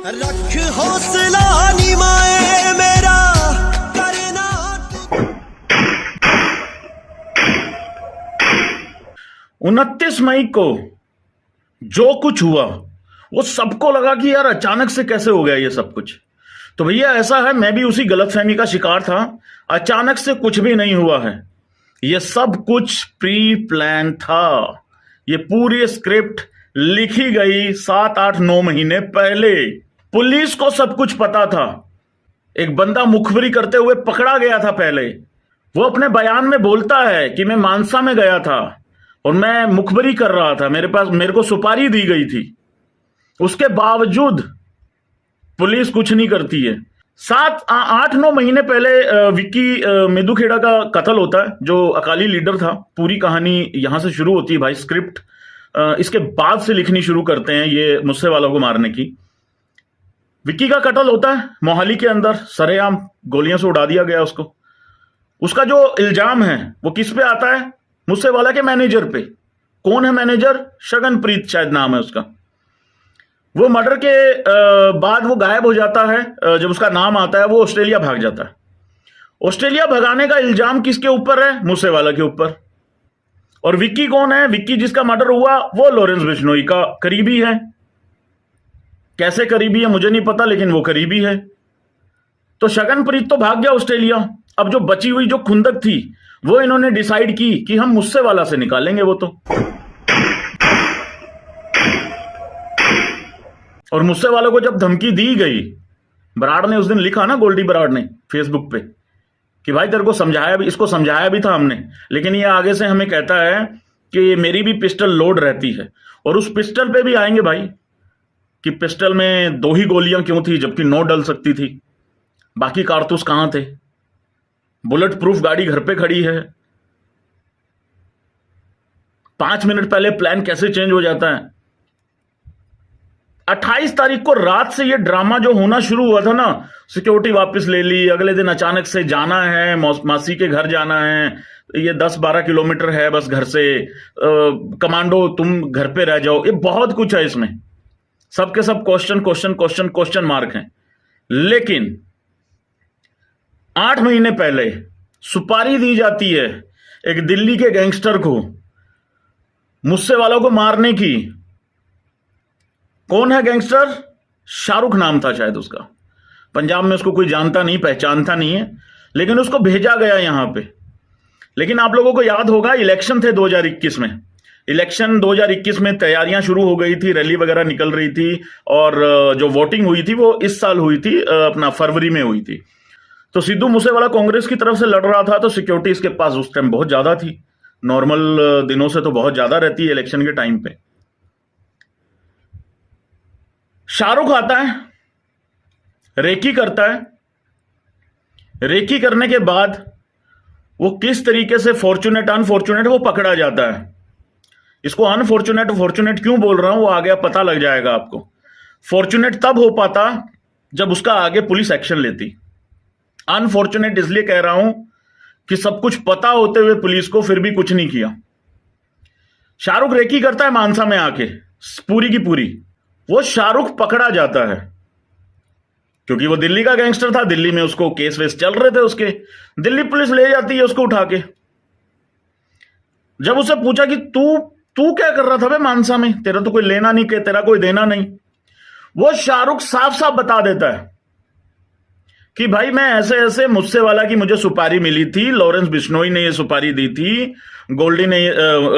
रख हौसला निमाए मेरा करना। 29 मई को जो कुछ हुआ वो सबको लगा कि यार अचानक से कैसे हो गया ये सब कुछ। तो भैया ऐसा है, मैं भी उसी गलतफहमी का शिकार था। अचानक से कुछ भी नहीं हुआ है, ये सब कुछ प्री प्लान था। ये पूरी स्क्रिप्ट लिखी गई 7-8-9 महीने पहले। पुलिस को सब कुछ पता था। एक बंदा मुखबरी करते हुए पकड़ा गया था पहले। वो अपने बयान में बोलता है कि मैं मानसा में गया था और मैं मुखबरी कर रहा था, मेरे को सुपारी दी गई थी। उसके बावजूद पुलिस कुछ नहीं करती है। 7-8-9 महीने पहले विक्की मेदुखेड़ा का कत्ल होता है, जो अकाली लीडर था। पूरी कहानी यहां से शुरू होती है भाई। स्क्रिप्ट इसके बाद से लिखनी शुरू करते हैं ये मुझसे वालों को मारने की। विक्की का कत्ल होता है मोहाली के अंदर, सरेआम गोलियों से उड़ा दिया गया उसको। उसका जो इल्जाम है वो किस पे आता है? मुझसे वाला के मैनेजर पे। कौन है मैनेजर? शगनप्रीत शायद नाम है उसका। वो मर्डर के बाद वो गायब हो जाता है। जब उसका नाम आता है वो ऑस्ट्रेलिया भाग जाता है। ऑस्ट्रेलिया भगाने का इल्जाम किसके ऊपर है? मुझसे वाला के ऊपर। और विक्की कौन है? विक्की जिसका मर्डर हुआ वो लॉरेंस बिश्नोई का करीबी है। कैसे करीबी है मुझे नहीं पता, लेकिन वो करीबी है। तो शगनप्रीत तो भाग गया ऑस्ट्रेलिया। अब जो बची हुई जो खुंदक थी वो इन्होंने डिसाइड की कि हम मुझसे वाला से निकालेंगे वो तो। और मुझसे वालों को जब धमकी दी गई, बराड़ ने उस दिन लिखा ना, गोल्डी बराड़ ने फेसबुक पे कि भाई तेरे को समझाया भी, इसको समझाया भी था हमने, लेकिन ये आगे से हमें कहता है कि मेरी भी पिस्टल लोड रहती है। और उस पिस्टल पे भी आएंगे भाई कि पिस्टल में 2 ही गोलियां क्यों थी जबकि 9 डल सकती थी। बाकी कारतूस कहां थे? बुलेट प्रूफ गाड़ी घर पे खड़ी है। 5 मिनट पहले प्लान कैसे चेंज हो जाता है? 28 तारीख को रात से ये ड्रामा जो होना शुरू हुआ था ना, सिक्योरिटी वापस ले ली, अगले दिन अचानक से जाना है, मासी के घर जाना है, ये 10-12 किलोमीटर है बस घर से, कमांडो तुम घर पे रह जाओ, ये बहुत कुछ है इसमें। सबके सब question question question question mark हैं। लेकिन 8 महीने पहले सुपारी दी जाती है एक दिल्ली के गैंगस्टर को मुझसे वालों को मारने की। कौन है गैंगस्टर? शाहरुख नाम था शायद उसका। पंजाब में उसको कोई जानता नहीं, पहचानता नहीं है, लेकिन उसको भेजा गया यहां पे। लेकिन आप लोगों को याद होगा इलेक्शन थे 2021 में। इलेक्शन 2021 में तैयारियां शुरू हो गई थी, रैली वगैरह निकल रही थी, और जो वोटिंग हुई थी वो इस साल हुई थी, अपना फरवरी में हुई थी। तो सिद्धू मूसेवाला कांग्रेस की तरफ से लड़ रहा था, तो सिक्योरिटी इसके पास उस टाइम बहुत ज्यादा थी। नॉर्मल दिनों से तो बहुत ज्यादा रहती है इलेक्शन के टाइम पे। शाहरुख आता है, रेकी करता है। रेकी करने के बाद वो किस तरीके से फॉर्चुनेट अनफॉर्चुनेट वो पकड़ा जाता है। इसको अनफॉर्चुनेट फॉर्चुनेट क्यों बोल रहा हूं वो आगे पता लग जाएगा आपको। फॉर्चुनेट तब हो पाता जब उसका आगे पुलिस एक्शन लेती। अनफॉर्चुनेट इसलिए कह रहा हूं कि सब कुछ पता होते हुए पुलिस को फिर भी कुछ नहीं किया। शाहरुख रेकी करता है मानसा में आके, पूरी की पूरी। वो शाहरुख पकड़ा जाता है क्योंकि वो दिल्ली का गैंगस्टर था। दिल्ली में उसको केस वेस चल रहे थे उसके। दिल्ली पुलिस ले जाती है उसको उठा के। जब उसे पूछा कि तू क्या कर रहा था बे मानसा में, तेरा तो कोई लेना नहीं, तेरा कोई देना नहीं, वो शाहरुख साफ साफ बता देता है कि भाई मैं ऐसे ऐसे मुझसे वाला की मुझे सुपारी मिली थी, लॉरेंस बिश्नोई ने ये सुपारी दी थी, गोल्डी ने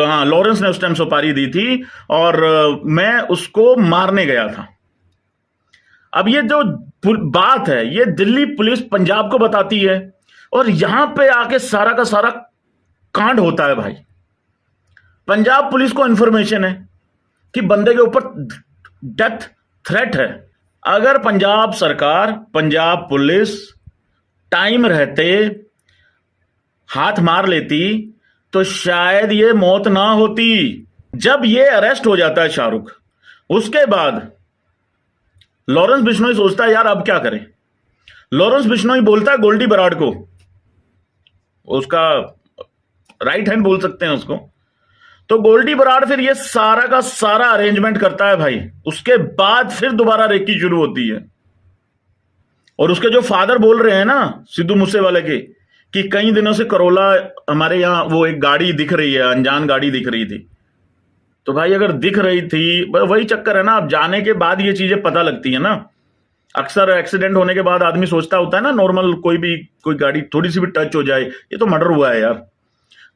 हाँ लॉरेंस ने उस टाइम सुपारी दी थी, और मैं उसको मारने गया था। अब ये जो बात है ये दिल्ली पुलिस पंजाब को बताती है, और यहां पे आके सारा का सारा कांड होता है भाई। पंजाब पुलिस को इंफॉर्मेशन है कि बंदे के ऊपर डेथ थ्रेट है। अगर पंजाब सरकार, पंजाब पुलिस टाइम रहते हाथ मार लेती तो शायद ये मौत ना होती। जब ये अरेस्ट हो जाता है शाहरुख, उसके बाद लॉरेंस बिश्नोई सोचता है यार अब क्या करें। लॉरेंस बिश्नोई बोलता है गोल्डी बराड़ को, उसका राइट हैंड बोल सकते हैं उसको, तो गोल्डी बराड़ फिर ये सारा का सारा अरेंजमेंट करता है भाई। उसके बाद फिर दोबारा रेकी शुरू होती है। और उसके जो फादर बोल रहे हैं ना सिद्धू मूसेवाले के, कि कई दिनों से करोला हमारे यहां वो एक गाड़ी दिख रही है, अनजान गाड़ी दिख रही थी। तो भाई अगर दिख रही थी, वही चक्कर है ना, अब जाने के बाद ये चीजें पता लगती है ना। अक्सर एक्सीडेंट होने के बाद आदमी सोचता होता है ना, नॉर्मल कोई गाड़ी थोड़ी सी भी टच हो जाए, ये तो मर्डर हुआ है यार,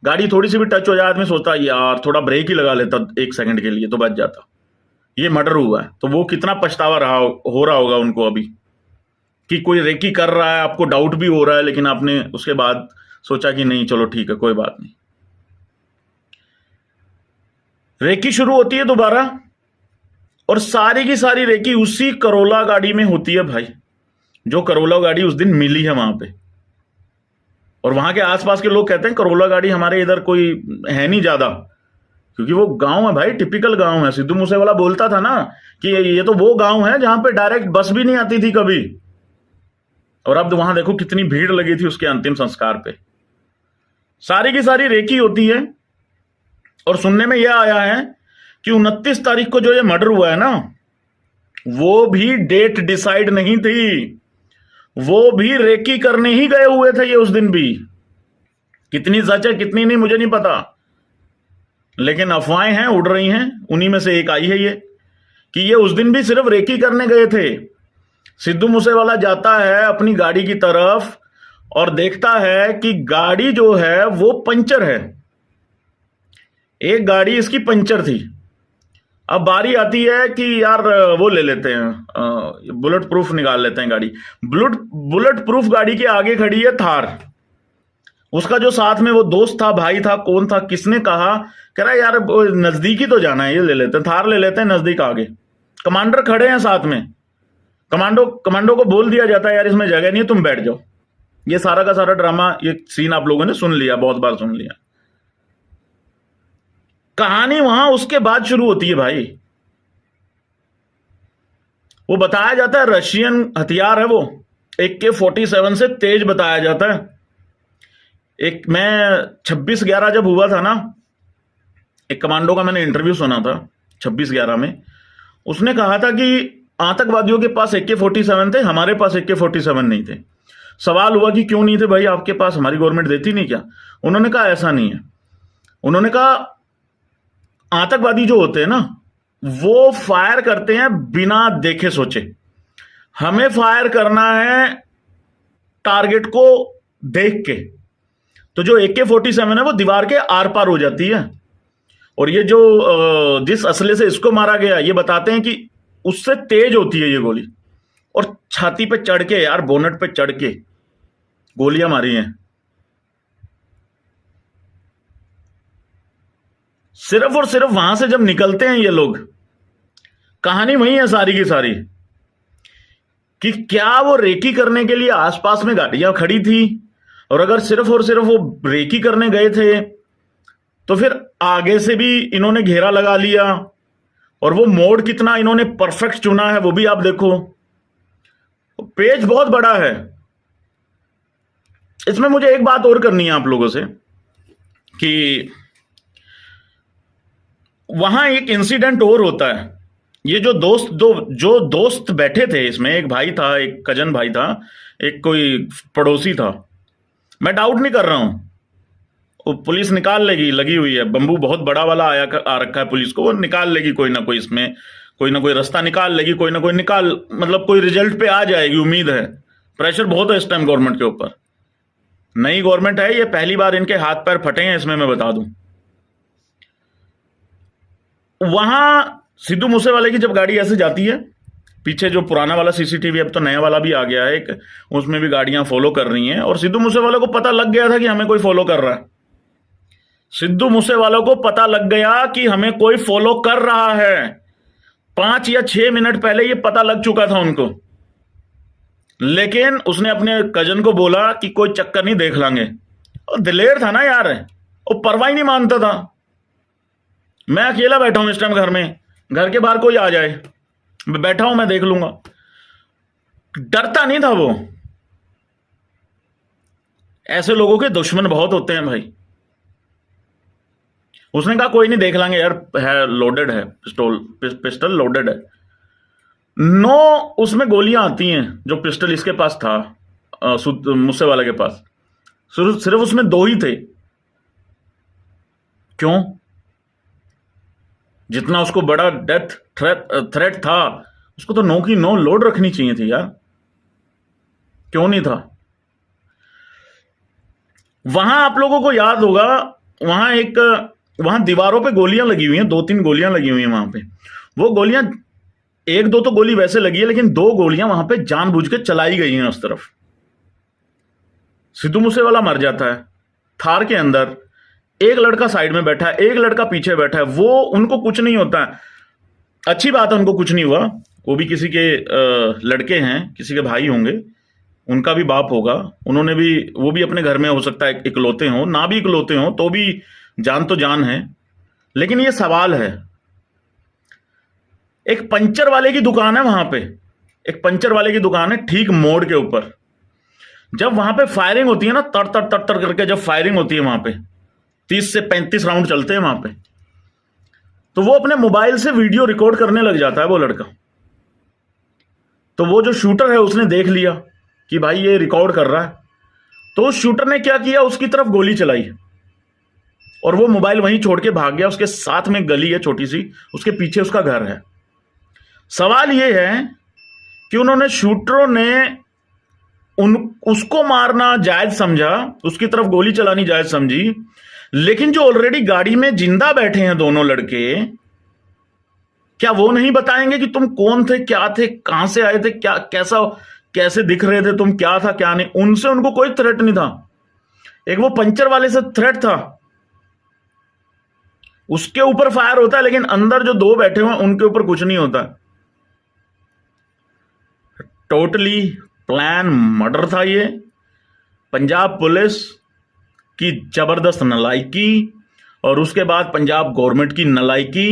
गाड़ी थोड़ी सी भी टच हो जाए आदमी सोचता है यार थोड़ा ब्रेक ही लगा लेता 1 सेकंड के लिए तो बच जाता, ये मर्डर हुआ है। तो वो कितना पछतावा हो रहा होगा उनको अभी, कि कोई रेकी कर रहा है, आपको डाउट भी हो रहा है, लेकिन आपने उसके बाद सोचा कि नहीं चलो ठीक है कोई बात नहीं। रेकी शुरू होती है दोबारा, और सारी की सारी रेकी उसी करोला गाड़ी में होती है भाई, जो करोला गाड़ी उस दिन मिली है वहां पे। और वहां के आसपास के लोग कहते हैं करोला गाड़ी हमारे इधर कोई है नहीं ज्यादा, क्योंकि वो गांव है भाई, टिपिकल गांव है। सिद्धू मूसेवाला बोलता था ना कि ये तो वो गांव है जहां पे डायरेक्ट बस भी नहीं आती थी कभी। और अब वहां देखो कितनी भीड़ लगी थी उसके अंतिम संस्कार पे। सारी की सारी रेकी होती है। और सुनने में यह आया है कि 29 तारीख को जो ये मर्डर हुआ है ना, वो भी डेट डिसाइड नहीं थी, वो भी रेकी करने ही गए हुए थे ये उस दिन भी। कितनी सच है कितनी नहीं मुझे नहीं पता, लेकिन अफवाहें हैं, उड़ रही हैं। उन्हीं में से एक आई है ये, कि ये उस दिन भी सिर्फ रेकी करने गए थे। सिद्धू मूसेवाला जाता है अपनी गाड़ी की तरफ और देखता है कि गाड़ी जो है वो पंचर है, एक गाड़ी इसकी पंचर थी। अब बारी आती है कि यार वो ले लेते हैं, बुलेट प्रूफ निकाल लेते हैं गाड़ी। बुलेट प्रूफ गाड़ी के आगे खड़ी है थार। उसका जो साथ में वो दोस्त था, भाई था, कौन था, किसने कहा, कह रहा है यार नजदीक ही तो जाना है, ये ले लेते हैं, थार ले लेते हैं नजदीक आगे। कमांडर खड़े हैं साथ में, कमांडो को बोल दिया जाता है यार इसमें जगह नहीं है तुम बैठ जाओ। ये सारा का सारा ड्रामा, ये सीन आप लोगों ने सुन लिया, बहुत बार सुन लिया। कहानी वहां उसके बाद शुरू होती है भाई। वो बताया जाता है रशियन हथियार है वो, AK-47 से तेज बताया जाता है। एक मैं 26/11 जब हुआ था ना, एक कमांडो का मैंने इंटरव्यू सुना था 26/11 में। उसने कहा था कि आतंकवादियों के पास AK-47 थे, हमारे पास AK-47 नहीं थे। सवाल हुआ कि क्यों नहीं थे भाई आपके पास, हमारी गवर्नमेंट देती नहीं क्या? उन्होंने कहा ऐसा नहीं है। उन्होंने कहा आतंकवादी जो होते हैं ना, वो फायर करते हैं बिना देखे सोचे, हमें फायर करना है टारगेट को देख के। तो जो AK-47 है वो दीवार के आर पार हो जाती है। और ये जो जिस असले से इसको मारा गया, ये बताते हैं कि उससे तेज होती है ये गोली। और छाती पे चढ़ के यार, बोनट पे चढ़ के गोलियां मारी हैं। सिर्फ और सिर्फ वहां से जब निकलते हैं ये लोग, कहानी वही है सारी की सारी, कि क्या वो रेकी करने के लिए आसपास में गाड़ियां खड़ी थी, और अगर सिर्फ और सिर्फ वो रेकी करने गए थे तो फिर आगे से भी इन्होंने घेरा लगा लिया। और वो मोड़ कितना इन्होंने परफेक्ट चुना है वो भी आप देखो। पेज बहुत बड़ा है। इसमें मुझे एक बात और करनी है आप लोगों से, कि वहां एक इंसिडेंट और होता है। ये जो दोस्त बैठे थे इसमें, एक भाई था, एक कजन भाई था, एक कोई पड़ोसी था। मैं डाउट नहीं कर रहा हूं, वो पुलिस निकाल लेगी, लगी हुई है, बंबू बहुत बड़ा वाला आ रखा है पुलिस को, वो निकाल लेगी कोई ना कोई, इसमें कोई ना कोई रास्ता निकाल लेगी, कोई ना कोई मतलब कोई रिजल्ट पे आ जाएगी, उम्मीद है। प्रेशर बहुत है इस टाइम गवर्नमेंट के ऊपर। नई गवर्नमेंट है, ये पहली बार इनके हाथ पैर फटे हैं इसमें, मैं बता दूं। वहां सिद्धू मूसेवाले की जब गाड़ी ऐसे जाती है, पीछे जो पुराना वाला CCTV, अब तो नया वाला भी आ गया है एक, उसमें भी गाड़ियां फॉलो कर रही हैं। और सिद्धू मूसेवाले को पता लग गया था कि हमें कोई फॉलो कर रहा है। सिद्धू मूसेवाले को पता लग गया कि हमें कोई फॉलो कर रहा है। 5 या 6 मिनट पहले ये पता लग चुका था उनको। लेकिन उसने अपने कजन को बोला कि कोई चक्कर नहीं, देख लांगे। और दिलेर था ना यार, वो परवाह ही नहीं मानता था। मैं अकेला बैठा हूं इस टाइम घर में, घर के बाहर कोई आ जाए, बैठा हूं मैं देख लूंगा। डरता नहीं था वो। ऐसे लोगों के दुश्मन बहुत होते हैं भाई। उसने कहा कोई नहीं, देख लेंगे यार, है लोडेड है, पिस्टल लोडेड है। 9 उसमें गोलियां आती हैं जो पिस्टल इसके पास था, मूसेवाला के पास, सिर्फ उसमें 2 ही थे। क्यों? जितना उसको बड़ा डेथ थ्रेट था, उसको तो 9 की 9 लोड रखनी चाहिए थी यार, क्यों नहीं था? वहां आप लोगों को याद होगा, वहां दीवारों पे गोलियां लगी हुई हैं, 2-3 गोलियां लगी हुई हैं वहां पे। वो गोलियां, 1-2 तो गोली वैसे लगी है, लेकिन 2 गोलियां वहां पे जानबूझ के चलाई गई हैं उस तरफ। सिद्धू मूसेवाला मर जाता है थार के अंदर, एक लड़का साइड में बैठा है, एक लड़का पीछे बैठा है, वो उनको कुछ नहीं होता है। अच्छी बात है, उनको कुछ नहीं हुआ, वो भी किसी के लड़के हैं, किसी के भाई होंगे, उनका भी बाप होगा, उन्होंने भी, वो भी अपने घर में हो सकता है इकलौते हों, ना भी इकलौते हों तो भी जान तो जान है। लेकिन ये सवाल है, एक पंचर वाले की दुकान है वहां पे, एक पंचर वाले की दुकान है ठीक मोड़ के ऊपर। जब वहां पे फायरिंग होती है ना, तर तर तर तर करके जब फायरिंग होती है वहां पे, 30 से 35 राउंड चलते हैं वहां पे, तो वो अपने मोबाइल से वीडियो रिकॉर्ड करने लग जाता है वो लड़का। तो वो जो शूटर है उसने देख लिया कि भाई ये रिकॉर्ड कर रहा है, तो उस शूटर ने क्या किया, उसकी तरफ गोली चलाई और वो मोबाइल वहीं छोड़ के भाग गया। उसके साथ में गली है छोटी सी, उसके पीछे उसका घर है। सवाल ये है कि उन्होंने, शूटरों ने उसको मारना जायज समझा, उसकी तरफ गोली चलानी जायज समझी, लेकिन जो ऑलरेडी गाड़ी में जिंदा बैठे हैं दोनों लड़के, क्या वो नहीं बताएंगे कि तुम कौन थे, क्या थे, कहां से आए थे, क्या कैसे दिख रहे थे तुम, क्या था क्या नहीं? उनसे उनको कोई थ्रेट नहीं था। एक वो पंचर वाले से थ्रेट था, उसके ऊपर फायर होता है, लेकिन अंदर जो 2 बैठे हुए उनके ऊपर कुछ नहीं होता। टोटली प्लान मर्डर था ये। पंजाब पुलिस की जबरदस्त नलायकी और उसके बाद पंजाब गवर्नमेंट की नलायकी।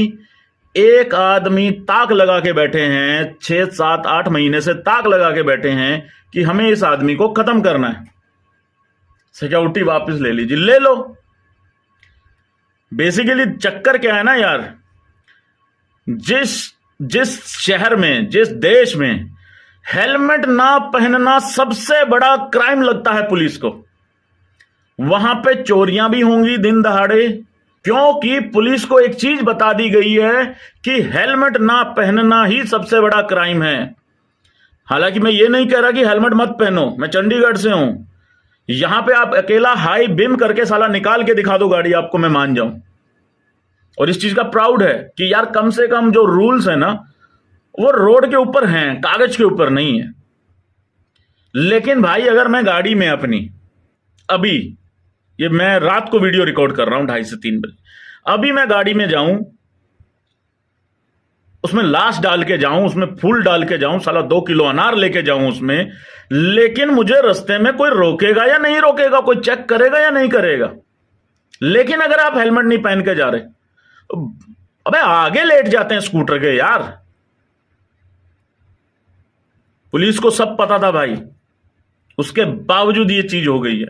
एक आदमी ताक लगा के बैठे हैं, 6, 7, 8 महीने से ताक लगा के बैठे हैं कि हमें इस आदमी को खत्म करना है, सिक्योरिटी वापस ले लीजिए। ले लो। बेसिकली चक्कर क्या है ना यार, जिस शहर में, जिस देश में हेलमेट ना पहनना सबसे बड़ा क्राइम लगता है पुलिस को, वहां पे चोरियां भी होंगी दिन दहाड़े, क्योंकि पुलिस को एक चीज बता दी गई है कि हेलमेट ना पहनना ही सबसे बड़ा क्राइम है। हालांकि मैं ये नहीं कह रहा कि हेलमेट मत पहनो, मैं चंडीगढ़ से हूं, यहां पे आप अकेला हाई बिम करके साला निकाल के दिखा दो गाड़ी, आपको मैं मान जाऊं। और इस चीज का प्राउड है कि यार कम से कम जो रूल्स है ना, वो रोड के ऊपर हैं, कागज के ऊपर नहीं है। लेकिन भाई अगर मैं गाड़ी में अपनी, अभी ये मैं रात को वीडियो रिकॉर्ड कर रहा हूं 2:30 से 3 बजे, अभी मैं गाड़ी में जाऊं, उसमें लाश डाल के जाऊं, उसमें फूल डाल के जाऊं, साला 2 किलो अनार लेके जाऊं उसमें, लेकिन मुझे रास्ते में कोई रोकेगा या नहीं रोकेगा, कोई चेक करेगा या नहीं करेगा। लेकिन अगर आप हेलमेट नहीं पहन के जा रहे, अबे आगे लेट जाते हैं स्कूटर के यार। पुलिस को सब पता था भाई, उसके बावजूद ये चीज हो गई है।